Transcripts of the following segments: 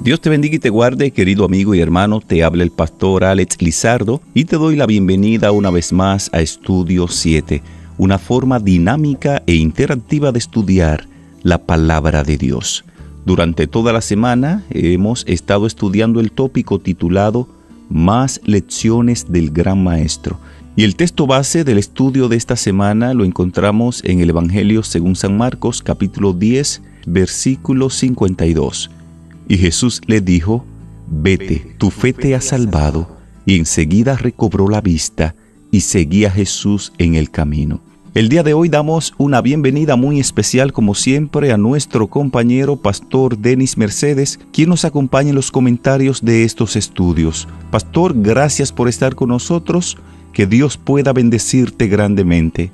Dios te bendiga y te guarde, querido amigo y hermano. Te habla el pastor Alex Lizardo y te doy la bienvenida una vez más a Estudio 7, una forma dinámica e interactiva de estudiar la palabra de Dios. Durante toda la semana hemos estado estudiando el tópico titulado Más lecciones del Gran Maestro. Y el texto base del estudio de esta semana lo encontramos en el Evangelio según San Marcos, capítulo 10, versículo 52. Y Jesús le dijo: «Vete, tu fe te ha salvado». Y enseguida recobró la vista y seguía a Jesús en el camino. El día de hoy damos una bienvenida muy especial, como siempre, a nuestro compañero Pastor Denis Mercedes, quien nos acompaña en los comentarios de estos estudios. Pastor, gracias por estar con nosotros. Que Dios pueda bendecirte grandemente.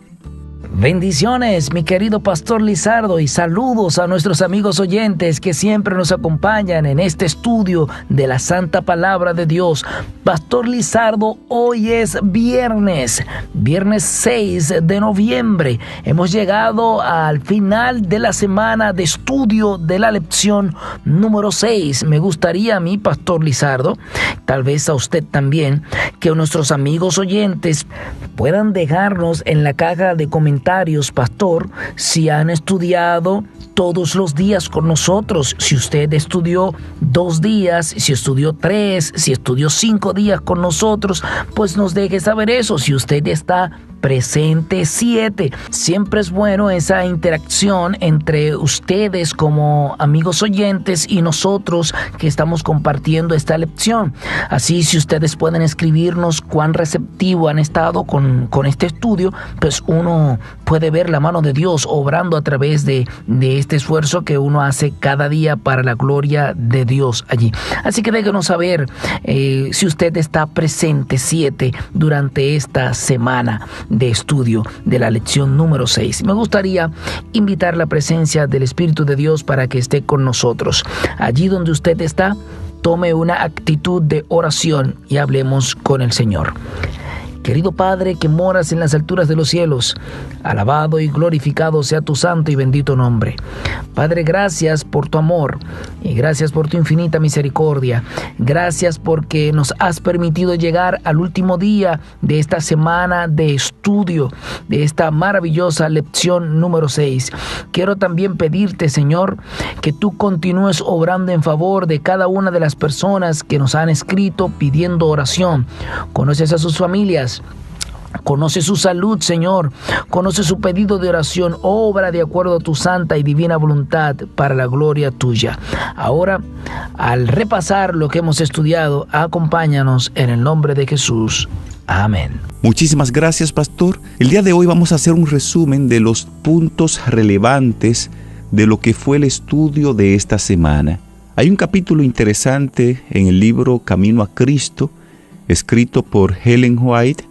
Bendiciones, mi querido Pastor Lizardo, y saludos a nuestros amigos oyentes que siempre nos acompañan en este estudio de la Santa Palabra de Dios. Pastor Lizardo, hoy es viernes 6 de noviembre. Hemos llegado al final de la semana de estudio de la lección número 6. Me gustaría a mí, Pastor Lizardo, tal vez a usted también, que nuestros amigos oyentes puedan dejarnos en la caja de comentarios, pastor, si han estudiado todos los días con nosotros, si usted estudió 2 días, si estudió 3, si estudió 5 días con nosotros, pues nos deje saber eso. Si usted está presente 7. Siempre es bueno esa interacción entre ustedes como amigos oyentes y nosotros que estamos compartiendo esta lección. Así, si ustedes pueden escribirnos cuán receptivo han estado con este estudio, pues uno puede ver la mano de Dios obrando a través de este esfuerzo que uno hace cada día para la gloria de Dios allí. Así que déjenos saber si usted está presente 7 durante esta semana de estudio de la lección número 6. Me gustaría invitar la presencia del Espíritu de Dios para que esté con nosotros. Allí donde usted está, tome una actitud de oración y hablemos con el Señor. Querido Padre que moras en las alturas de los cielos, alabado y glorificado sea tu santo y bendito nombre. Padre, gracias por tu amor y gracias por tu infinita misericordia. Gracias porque nos has permitido llegar al último día de esta semana de estudio, de esta maravillosa lección número 6. Quiero también pedirte, Señor, que tú continúes obrando en favor de cada una de las personas que nos han escrito pidiendo oración. Conoces a sus familias. Conoce su salud, Señor. Conoce su pedido de oración. Obra de acuerdo a tu santa y divina voluntad para la gloria tuya. Ahora, al repasar lo que hemos estudiado, acompáñanos en el nombre de Jesús. Amén. Muchísimas gracias, Pastor. El día de hoy vamos a hacer un resumen de los puntos relevantes de lo que fue el estudio de esta semana. Hay un capítulo interesante en el libro Camino a Cristo, escrito por Ellen White.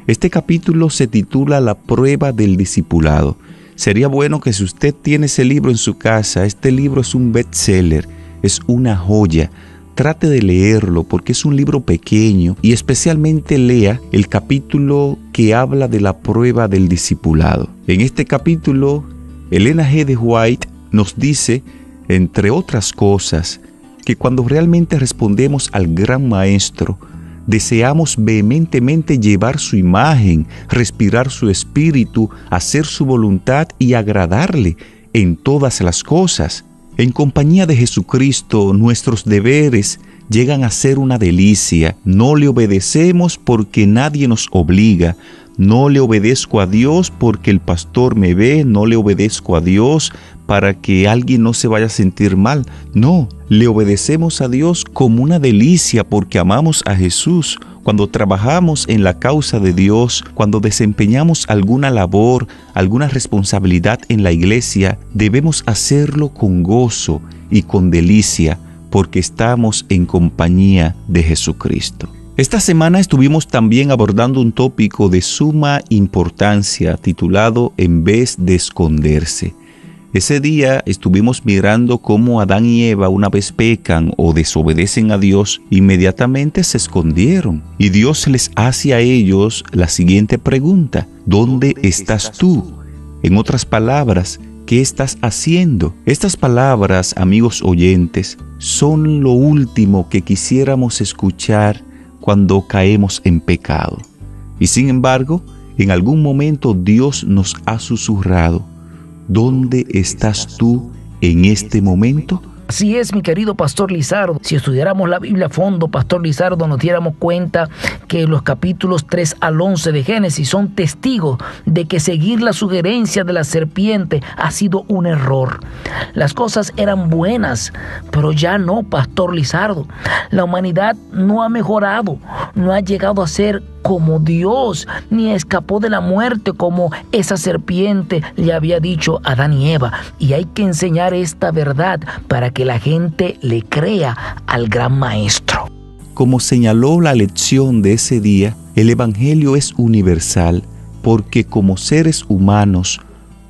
Este capítulo se titula La prueba del discipulado. Sería bueno que si usted tiene ese libro en su casa, este libro es un bestseller, es una joya. Trate de leerlo porque es un libro pequeño y especialmente lea el capítulo que habla de la prueba del discipulado. En este capítulo, Elena G. de White nos dice, entre otras cosas, que cuando realmente respondemos al Gran Maestro, deseamos vehementemente llevar su imagen, respirar su espíritu, hacer su voluntad y agradarle en todas las cosas. En compañía de Jesucristo, nuestros deberes llegan a ser una delicia. No le obedecemos porque nadie nos obliga. No le obedezco a Dios porque el pastor me ve. No le obedezco a Dios para que alguien no se vaya a sentir mal. No, le obedecemos a Dios como una delicia porque amamos a Jesús. Cuando trabajamos en la causa de Dios, cuando desempeñamos alguna labor, alguna responsabilidad en la iglesia, debemos hacerlo con gozo y con delicia porque estamos en compañía de Jesucristo. Esta semana estuvimos también abordando un tópico de suma importancia titulado En vez de esconderse. Ese día estuvimos mirando cómo Adán y Eva, una vez pecan o desobedecen a Dios, inmediatamente se escondieron. Y Dios les hace a ellos la siguiente pregunta: ¿dónde estás tú? En otras palabras, ¿qué estás haciendo? Estas palabras, amigos oyentes, son lo último que quisiéramos escuchar cuando caemos en pecado. Y sin embargo, en algún momento Dios nos ha susurrado: ¿dónde estás tú en este momento? Así es, mi querido Pastor Lizardo. Si estudiáramos la Biblia a fondo, Pastor Lizardo, nos diéramos cuenta que los capítulos 3 al 11 de Génesis son testigos de que seguir la sugerencia de la serpiente ha sido un error. Las cosas eran buenas, pero ya no, Pastor Lizardo. La humanidad no ha mejorado, no ha llegado a ser como Dios, ni escapó de la muerte como esa serpiente le había dicho a Adán y Eva. Y hay que enseñar esta verdad para que la gente le crea al gran maestro. Como señaló la lección de ese día, el Evangelio es universal, porque como seres humanos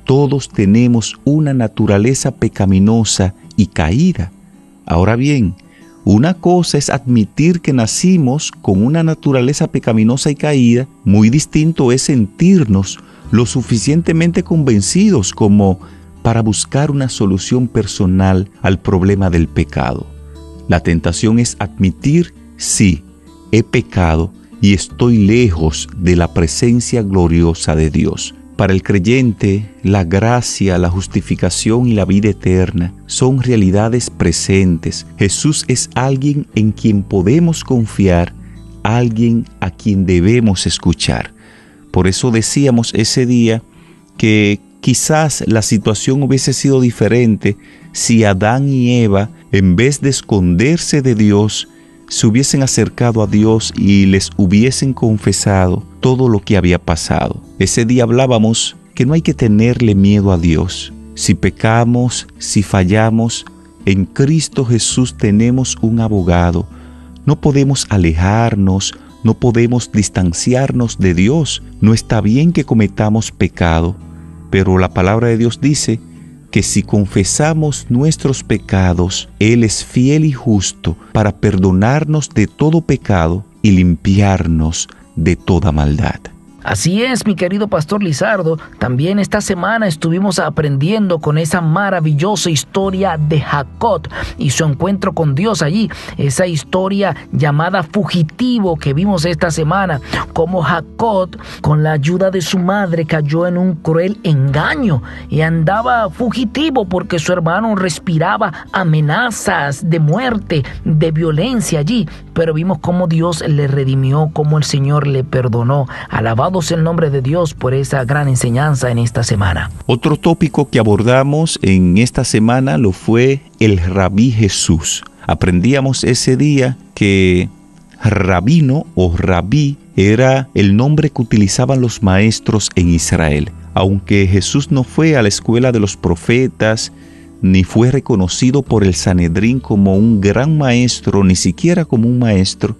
todos tenemos una naturaleza pecaminosa y caída. Ahora bien, una cosa es admitir que nacimos con una naturaleza pecaminosa y caída, muy distinto es sentirnos lo suficientemente convencidos como para buscar una solución personal al problema del pecado. La tentación es admitir: sí, he pecado y estoy lejos de la presencia gloriosa de Dios. Para el creyente, la gracia, la justificación y la vida eterna son realidades presentes. Jesús es alguien en quien podemos confiar, alguien a quien debemos escuchar. Por eso decíamos ese día que quizás la situación hubiese sido diferente si Adán y Eva, en vez de esconderse de Dios, se hubiesen acercado a Dios y les hubiesen confesado todo lo que había pasado. Ese día hablábamos que no hay que tenerle miedo a Dios. Si pecamos, si fallamos, en Cristo Jesús tenemos un abogado. No podemos alejarnos, no podemos distanciarnos de Dios. No está bien que cometamos pecado, pero la palabra de Dios dice que si confesamos nuestros pecados, Él es fiel y justo para perdonarnos de todo pecado y limpiarnos de toda maldad. Así es, mi querido Pastor Lizardo. También esta semana estuvimos aprendiendo con esa maravillosa historia de Jacob y su encuentro con Dios allí. Esa historia llamada Fugitivo que vimos esta semana. Como Jacob, con la ayuda de su madre, cayó en un cruel engaño y andaba fugitivo porque su hermano respiraba amenazas de muerte, de violencia allí. Pero vimos cómo Dios le redimió, cómo el Señor le perdonó. Alabado sea el nombre de Dios por esa gran enseñanza en esta semana. Otro tópico que abordamos en esta semana lo fue el Rabí Jesús. Aprendíamos ese día que rabino o rabí era el nombre que utilizaban los maestros en Israel. Aunque Jesús no fue a la escuela de los profetas, ni fue reconocido por el Sanedrín como un gran maestro, ni siquiera como un maestro,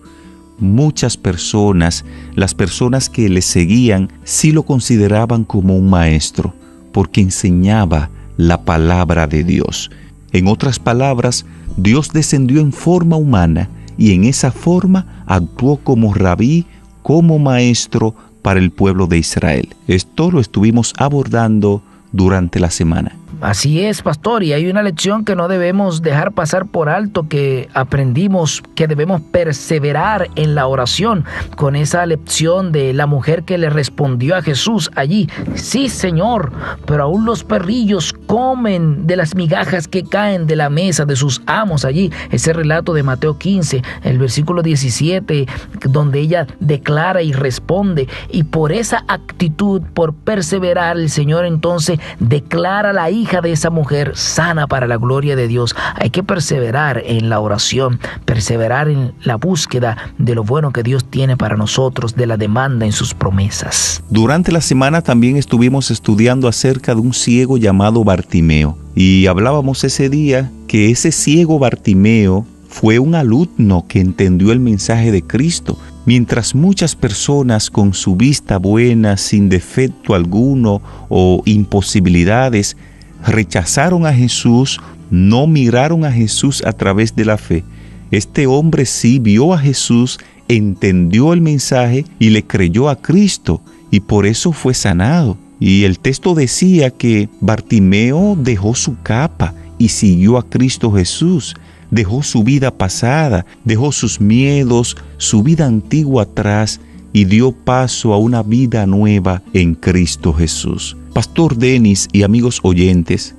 muchas personas, las personas que le seguían, sí lo consideraban como un maestro, porque enseñaba la palabra de Dios. En otras palabras, Dios descendió en forma humana y en esa forma actuó como rabí, como maestro para el pueblo de Israel. Esto lo estuvimos abordando durante la semana. Así es, pastor, y hay una lección que no debemos dejar pasar por alto, que aprendimos que debemos perseverar en la oración, con esa lección de la mujer que le respondió a Jesús allí: sí, Señor, pero aún los perrillos comen de las migajas que caen de la mesa de sus amos allí. Ese relato de Mateo 15, el versículo 17, donde ella declara y responde, y por esa actitud, por perseverar, el Señor entonces declara a la hija de esa mujer sana para la gloria de Dios. Hay que perseverar en la oración, perseverar en la búsqueda de lo bueno que Dios tiene para nosotros, de la demanda en sus promesas. Durante la semana también estuvimos estudiando acerca de un ciego llamado Bartimeo, y hablábamos ese día que ese ciego Bartimeo fue un alumno que entendió el mensaje de Cristo. Mientras muchas personas con su vista buena, sin defecto alguno o imposibilidades, rechazaron a Jesús, no miraron a Jesús a través de la fe, este hombre sí vio a Jesús, entendió el mensaje y le creyó a Cristo, y por eso fue sanado. Y el texto decía que Bartimeo dejó su capa y siguió a Cristo Jesús. Dejó su vida pasada, dejó sus miedos, su vida antigua atrás y dio paso a una vida nueva en Cristo Jesús. Pastor Denis y amigos oyentes,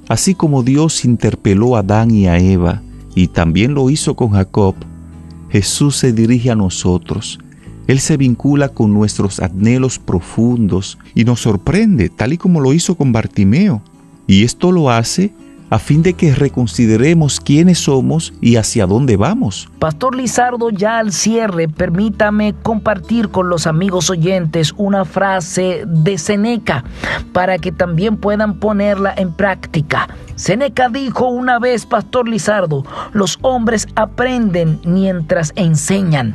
así como Dios interpeló a Adán y a Eva, y también lo hizo con Jacob, Jesús se dirige a nosotros. Él se vincula con nuestros anhelos profundos y nos sorprende, tal y como lo hizo con Bartimeo. Y esto lo hace a fin de que reconsideremos quiénes somos y hacia dónde vamos. Pastor Lizardo, ya al cierre, permítame compartir con los amigos oyentes una frase de Séneca para que también puedan ponerla en práctica. Séneca dijo una vez, Pastor Lizardo, los hombres aprenden mientras enseñan.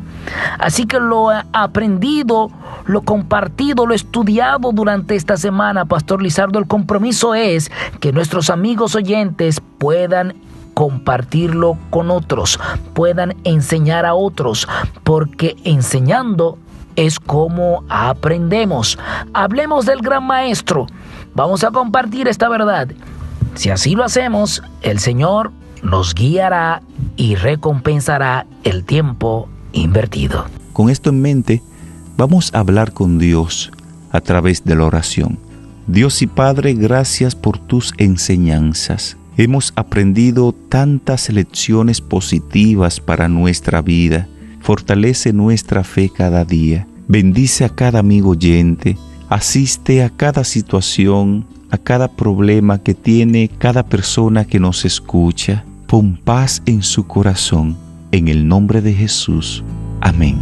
Así que lo aprendido, lo compartido, lo estudiado durante esta semana, Pastor Lizardo, el compromiso es que nuestros amigos oyentes puedan compartirlo con otros, puedan enseñar a otros, porque enseñando es como aprendemos. Hablemos del gran maestro. Vamos a compartir esta verdad. Si así lo hacemos, el Señor nos guiará y recompensará el tiempo invertido. Con esto en mente, vamos a hablar con Dios a través de la oración. Dios y Padre, gracias por tus enseñanzas. Hemos aprendido tantas lecciones positivas para nuestra vida. Fortalece nuestra fe cada día. Bendice a cada amigo oyente. Asiste a cada situación, a cada problema que tiene cada persona que nos escucha. Pon paz en su corazón. En el nombre de Jesús. Amén.